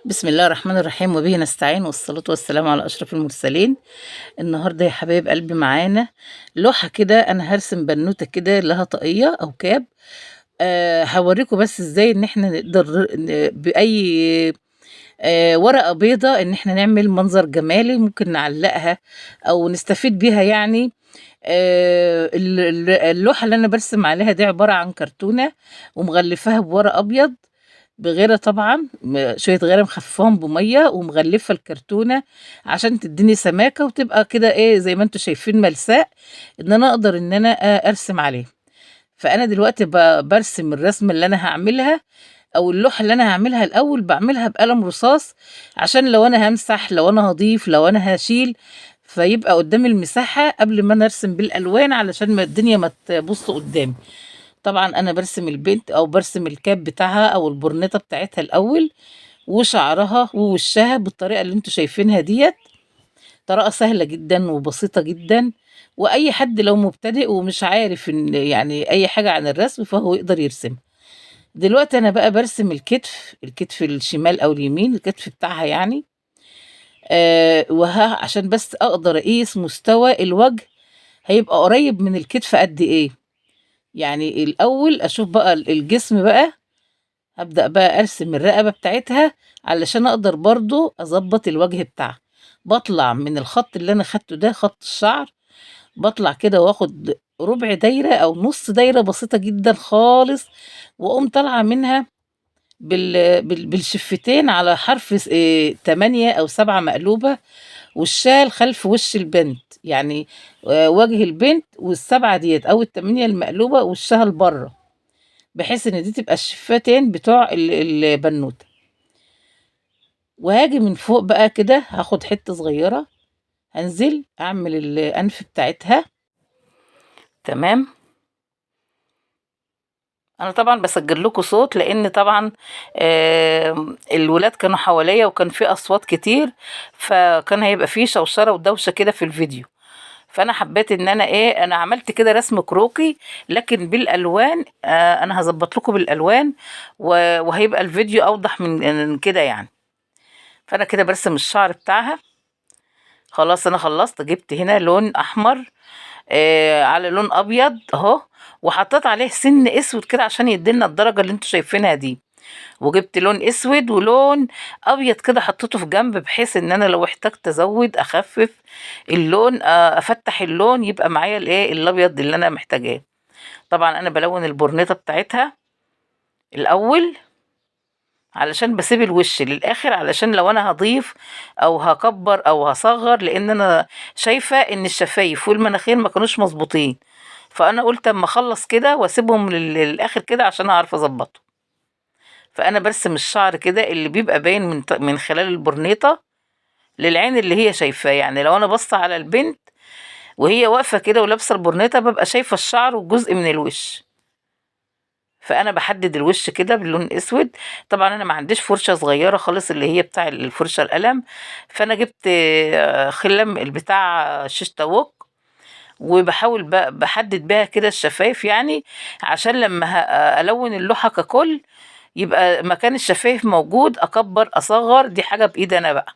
بسم الله الرحمن الرحيم وبه نستعين والصلاة والسلام على أشرف المرسلين. النهاردة يا حبايب قلبي معانا لوحة كده، أنا هرسم بنوتة كده لها طاقية أو كاب. هوريكم بس إزاي إن إحنا نقدر بأي ورقة بيضة إن إحنا نعمل منظر جمالي ممكن نعلقها أو نستفيد بيها يعني. اللوحة اللي أنا برسم عليها دي عبارة عن كرتونة ومغلفاها بورق أبيض بغيرة طبعًا، شوية غيرة مخفّفاهم بمَيّة ومغلّفة الكرتونة عشان تدّيني سماكة وتبقى كده إيه، زي ما أنتم شايفين ملساء، إن أنا أقدر إن أنا أرسم عليها. فأنا دلوقتي بارسم الرسمة اللي أنا هاعملها أو اللوحة اللي أنا هاعملها الأول باعملها بقلم رصاص، عشان لو أنا هامسح، لو أنا هاضيف، لو أنا هاشيل، فيبقى قدّامي المساحة قبل ما أنا أرسم بالألوان علشان الدنيا ما تبوظش قدّامي. طبعًا أنا بارسم البنت أو بارسم الكاب بتاعها أو البورنيطة بتاعتها الأول، وشعرها ووشها بالطريقة اللي أنتم شايفينها ديّة، طريقة سهلة جدًا وبسيطة جدًا، وأي حد لو مبتدئ ومش عارف إن يعني أي حاجة عن الرسم فهو يقدر يرسمها. دلوقتي أنا بقى بارسم الكتف الشمال أو اليمين، الكتف بتاعها يعني. عشان بس أقدر أقيس مستوى الوجه هيبقى قريب من الكتف قد إيه. يعني الأول أشوف بقى الجسم بقى، هابدأ بقى أرسم الرقبة بتاعتها علشان أقدر برضه أضبّط الوجه بتاعها. باطلع من الخط اللي أنا خدته ده خط الشعر، باطلع كده وآخد ربع دايرة أو نُص دايرة بسيطة جدًا خالص، وأقوم طالعة منها بالشفتين على حرف 8 أو 7 مقلوبة، وشّها لخلف وش البنت، يعني وجه البنت وال7 ديّة أو ال8 المقلوبة وشّها لبرّه، بحيث إن دي تبقى الشفتين بتوع البنوتة. وهاجي من فوق بقى كده هاخد حتّة صغيّرة، هانزل أعمل الأنف بتاعتها. تمام. أنا طبعًا باسجّل لكم صوت، لإن طبعًا الولاد كانوا حواليّا وكان في أصوات كتير، فكان هيبقى في شوشرة ودوشة كده في الفيديو. فأنا حبّيت إن أنا إيه، أنا عملت كده رسم كروكي لكن بالألوان. أنا هاضبّط لكم بالألوان وهيبقى الفيديو أوضح من كده يعني. فأنا كده بارسم الشعر بتاعها. خلاص أنا خلّصت، جِبت هنا لون أحمر على لون أبيض أهو، وحطيت عليه سِنّ أسود كده عشان يدّي لنا الدرجة اللي أنتم شايفينها دي، وجِبت لون أسود ولون أبيض كده حطيته في جنب، بحيث إن أنا لو احتجت أزوّد، أخفِّف اللون، أفتّح اللون يبقى معايا الإيه، الأبيض اللي أنا محتاجاه. طبعًا أنا بالوّن البورنيطة بتاعتها الأول علشان باسيب الوش للآخر، علشان لو أنا هاضيف أو هاكبّر أو هاصغّر، لإن أنا شايفة إن الشفايف والمناخير ما كانوش مضبوطين، فأنا قُلت أمّا أخلّص كده واسيبهم للآخر كده عشان أعرف أضبّطهم. فأنا بارسم الشعر كده اللي بيبقى باين من خلال البورنيطة للعين اللي هي شايفاه، يعني لو أنا باصّة على البنت وهي واقفة كده ولابسة البورنيطة بابقى شايفة الشعر وجزء من الوش. فأنا باحدد الوش كده باللون أسود. طبعًا أنا ما عنديش فرشة صغيرة خالص اللي هي بتاع الفرشة القلم، فأنا جبت خِلَم بتاع شيش طاووق، وباحاول باحدد بيها كده الشفايف يعني، عشان لمّا ألوّن اللوحة ككُل يبقى مكان الشفايف موجود، أكبّر، أصغّر، دي حاجة بإيدي أنا بقى.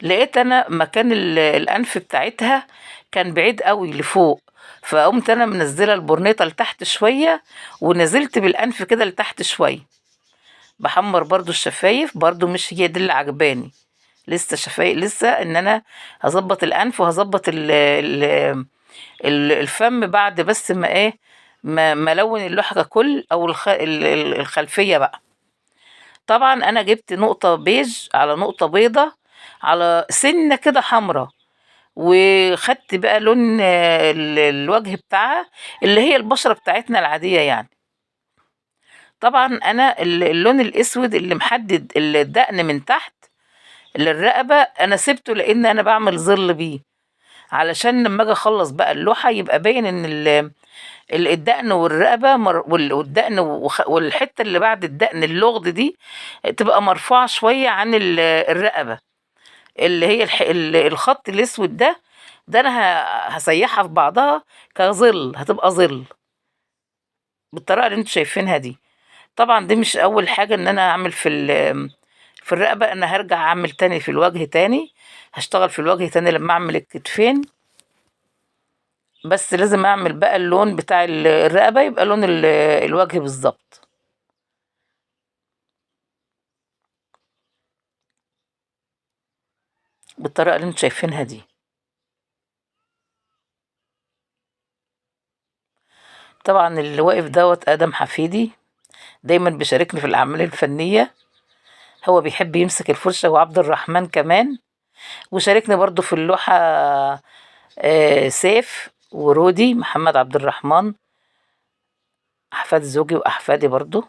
لقيت أنا مكان الأنف بتاعتها كان بعيد أوي لفوق، فقُمت أنا منزّلة البورنيطة لتحت شوية، ونزلت بالأنف كده لتحت شوية. باحمّر برضه الشفايف، برضه مش هي دي اللي عاجباني، لسه إن أنا هاضبّط الأنف وهاضبّط الفم بعد بس ما إيه، ما ألوّن اللوحة ككُل أو الخلفية بقى. طبعًا أنا جِبت نقطة بيج على نقطة بيضا على سِنّة كده حمرا، وخدت بقى لون الوجه بتاعها اللي هي البشرة بتاعتنا العادية يعني. طبعًا أنا اللون الأسود اللي محدد الدقن من تحت للرقبة أنا سِبته لإن أنا باعمل ظِل بيه، علشان لمّا آجي أخلّص بقى اللوحة يبقى باين إن الدقن والرقبة والدقن والحتة اللي بعد الدقن اللُغد دي تبقى مرفوعة شوية عن الرقبة، اللي هي الخط الأسود ده أنا هاسيّحها في بعضها كظِل، هتبقى ظِل. بالطريقة اللي انتوا شايفينها دي. طبعا دي مش اول حاجة ان انا اعمل في الرقبة، انا هرجع اعمل تاني في الوجه تاني، هشتغل في الوجه تاني لما اعمل الكتفين. بس لازم اعمل بقى اللون بتاع الرقبة يبقى لون الوجه بالظبط، بالطريقة اللي انتوا شايفينها دي. طبعا اللي واقف دوت ادم حفيدي، دايما بيشاركني في الاعمال الفنية، هو بيحب يمسك الفرشة، وعبد الرحمن كمان، وشاركني برضو في اللوحة سيف ورودي محمد عبد الرحمن، أحفاد زوجي وأحفادي برضو.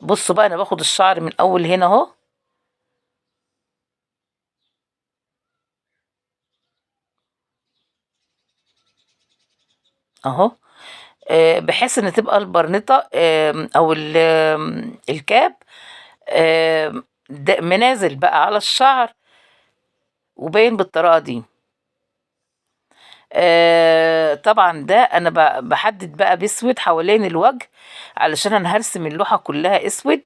بصوا بقى، أنا باخد الشعر من أول هنا أهو، أهو، بحيث إن تبقى البرنيطة أو الكاب منازل بقى على الشعر وباين بالطريقة دي. طبعا ده أنا بحدد بقى بأسود حوالين الوجه، علشان أنا هرسم اللوحة كلها أسود.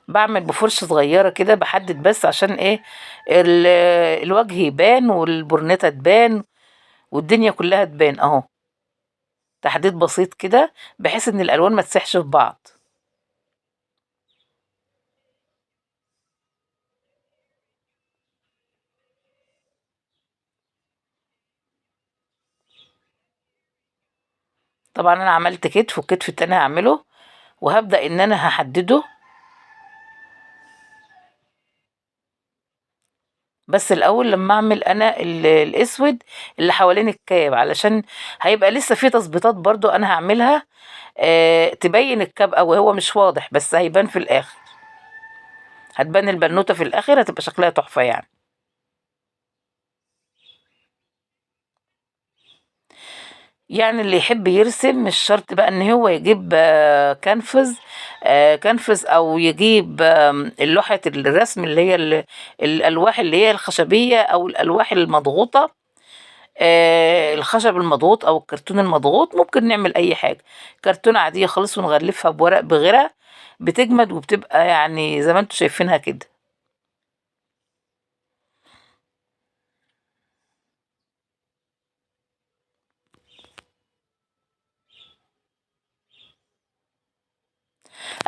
باعمل بفرشة صغيرة كده، باحدد بس عشان إيه، ال الوجه يبان والبورنيطة تبان والدنيا كلّها تبان أهو، تحديد بسيط كده بحيث إن الألوان ما تسيحش في بعض. طبعًا أنا عملت كتف، والكتف التاني هاعمله، وهابدأ إن أنا هاحدده، بس الأول لمّا أعمل أنا الأسود اللي حوالين الكاب، علشان هيبقى لسه في تضبيطات برضه أنا هاعملها تبيّن الكاب أوي، هو مش واضح بس هيبان في الآخر، هتبان البنوتة في الآخر، هتبقى شكلها تحفة يعني. يعني اللي يحب يرسم مش شرط بقى إن هو يجيب كانفاس أو يجيب لوحة الرسم اللي هي الألواح اللي هي الخشبية أو الألواح المضغوطة، الخشب المضغوط أو الكرتون المضغوط، ممكن نعمل أي حاجة، كرتونة عادية خالص ونغلفها بورق بغيرها، بتجمد وبتبقى يعني زي ما انتم شايفينها كده.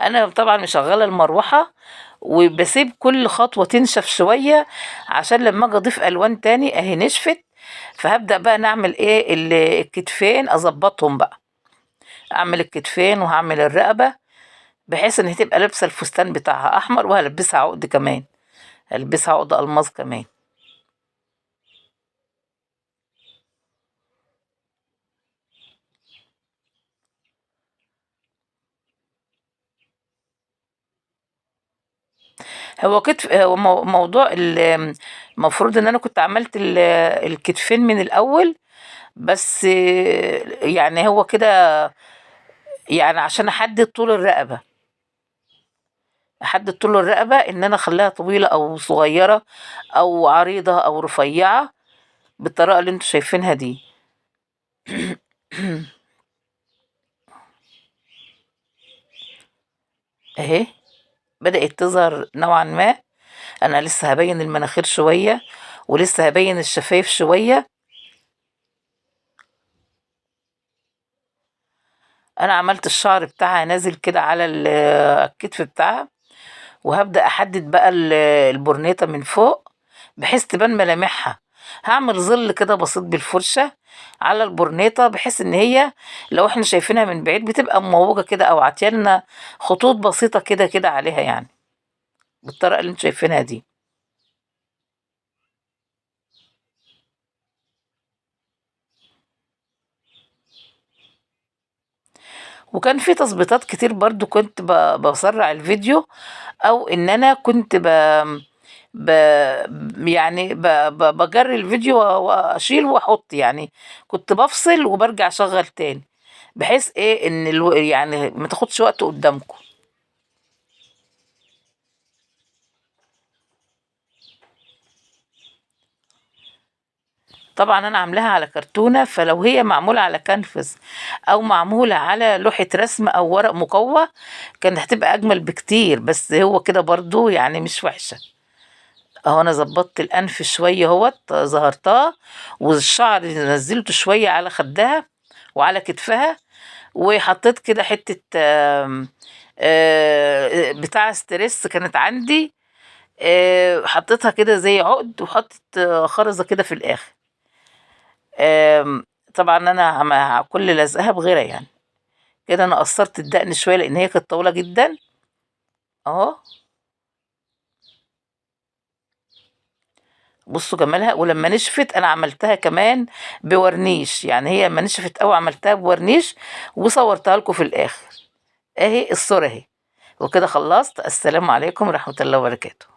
أنا طبعًا مشغّلة المروحة، وباسيب كل خطوة تنشف شوية، عشان لمّا آجي أضيف ألوان تاني أهي نشفت، فهابدأ بقى نعمل إيه، الكتفين أضبّطهم بقى، أعمل الكتفين وهاعمل الرقبة، بحيث إن هي تبقى لابسة الفستان بتاعها أحمر، وهالبسها عقد كمان، هالبسها عقد ألماظ كمان. هو كتف هو موضوع المفروض إن أنا كنت عملت الكتفين من الأول، بس يعني هو كده، يعني عشان أحدد طول الرقبة، أحدد طول الرقبة إن أنا أخلّيها طويلة أو صغيّرة أو عريضة أو رفيّعة بالطريقة اللي أنتم شايفينها دي. أهي بدأت تظهر نوعًا ما، أنا لسه هابيّن المناخير شوية، ولسه هابيّن الشفايف شوية. أنا عملت الشعر بتاعها نازل كده على الكتف بتاعها، وهابدأ أحدد بقى البورنيطة من فوق بحيث تبان ملامحها، هاعمل ظِل كده بسيط بالفرشة على البورنيطة، بحيث إن هي لو إحنا شايفينها من بعيد بتبقى مموّجة كده أو عاطية لنا خطوط بسيطة كده عليها يعني، بالطريقة اللي أنتم شايفينها دي. وكان في تضبيطات كتير برضه كنت باسرّع الفيديو، أو إن أنا كنت يعني بجري الفيديو واشيل واحط يعني. كنت بفصل وبرجع اشغل تاني، بحيث ايه ان يعني ما تاخدش وقت قدامكم. طبعا انا عاملاها على كرتونة، فلو هي معمولة على كانفاس او معمولة على لوحة رسم او ورق مقوى كانت هتبقى اجمل بكتير، بس هو كده برضو يعني مش وحشة. اهو انا ظبطت الانف شوية اهوت ظهرتها، والشعر نزلته شوية على خدها وعلى كتفها، وحطيت كده حتة بتاع ستريس كانت عندي، حطيتها كده زي عقد، وحطت خرزة كده في الآخر. آم، طبعا انا كل لزقها بغيرها يعني. كده انا قصرت الدقن شوية لان هي كانت طويلة جدا. اهو بصوا جمالها. ولما نشفت انا عملتها كمان بورنيش، يعني هي لما نشفت قوي عملتها بورنيش وصورتها لكم في الاخر. اهي الصورة اهي. وكده خلصت. السلام عليكم ورحمة الله وبركاته.